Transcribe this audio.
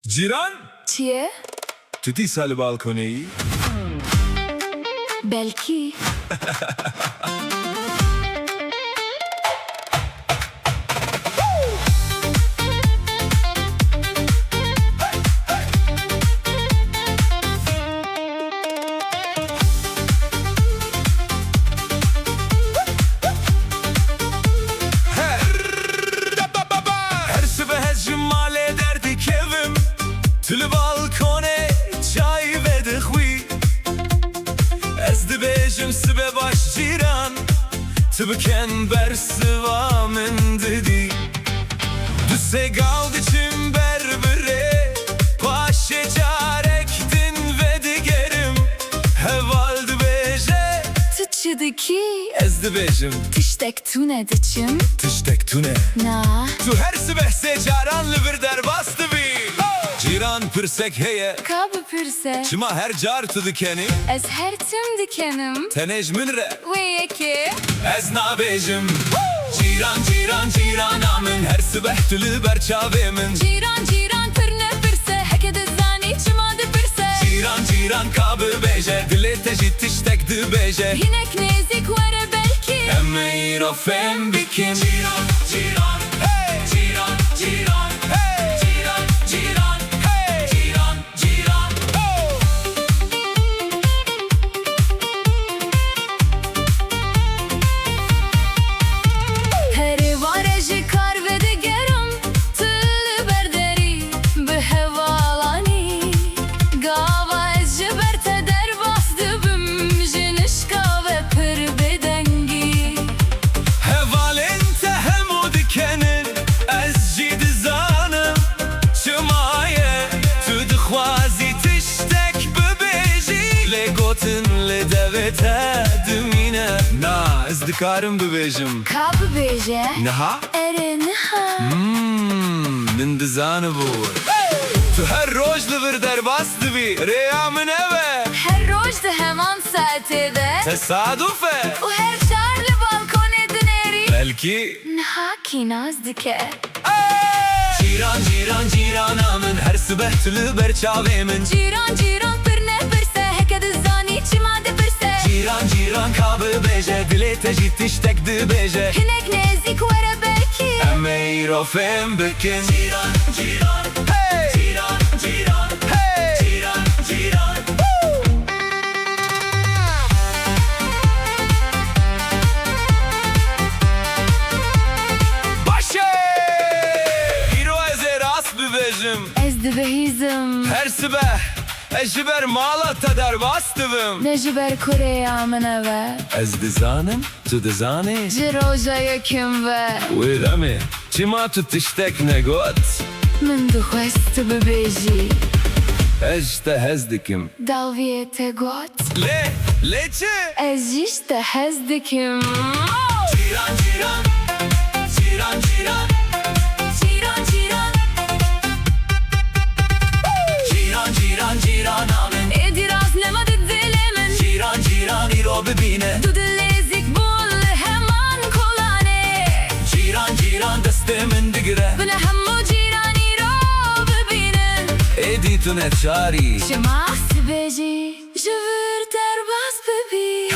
جیران چیه؟ تو تی سال بالکنه ای؟ بلکی Her sabah cumale derdik evim Tülü balkone çay ve dıhvi Ez dibêjim sibe baş cîran Tu biken ber siva min didî Du segav diçim ber birê Paşê carek din ve digerim Heval dibêje تو چی دکی؟ Ez dibêjim تشتک تو ندچم؟ Tiştek tune نه Tu her sibeh secaran li bir derbas dibî Cîran pirsek heye کا بپرسه Çima her car tu dikenî از هر تم دکنم Tenêj min re و یکی Ez nabêjim Cîran cîran cîrana min Her sibeh tu li ber çavê min جیران جیران پر نپرسه هکه دزانی چما دپرسه Cîran cîran ka bibêje Dilê te jî tiştek dibêje هینک نزیک وره بلکی Em îro fêm bikin Cîran cîran hey Cîran cîran hey Cîran cîran hey Cîran cîran oh هر واره جی کار و دگرم تل برداری به هوالانی گاوا از جبر تدر باستı bim جنشکا و پر بدنگی Hevalên te hemû dikenin Ez jî dizanim Çimaye Tu dixwazî tiştek bibêjî Lê gotin li devê te dimîne Na ez dikarim bibêjim کا ببیجه Niha? اره نها Min dizanibû Tu her roj li vir derbas dibî Rêya min ev e هر روز ده همان ساعته ده Tesadüf e و هر شهر لبالکونه دنری Belki نها کی ناز دکه Cîran cîran cîrana min Her sibeh tu li ber çavê min جیران جیران پر نپرسه هکه دزانی چما دپرسه Cîran cîran ka bibêje Dilê te jî tiştek dibêje هنک نزیک وره بلکی Em ê îro fêm bikin Cîran cîran hey Cîran cîran hey Cîran cîran Başe îro ez ê rast bibêjim از دبهیزم Her sibeh ez ji ber mala te derbas dibim نجبر کره آمنه و Ez dizanim tu dizanî جروجا یکم و Wê demê çima tu tiştek negot من دخواست ببیجی Ez ji te hez dikim داویه te got Lê çi? از جیش te hez dikim Cîran cîran Cîran cîran جیران جیران Cîran cîran cîrana min ادراس نمد دلمن Cîran cîran îro bibîne دو دلزیک بول همان کلانه Cîran cîran destê min digire بله همو جیرانی رو ببینن Êdî tu ne çarî شما سبیجی جور در باز ببین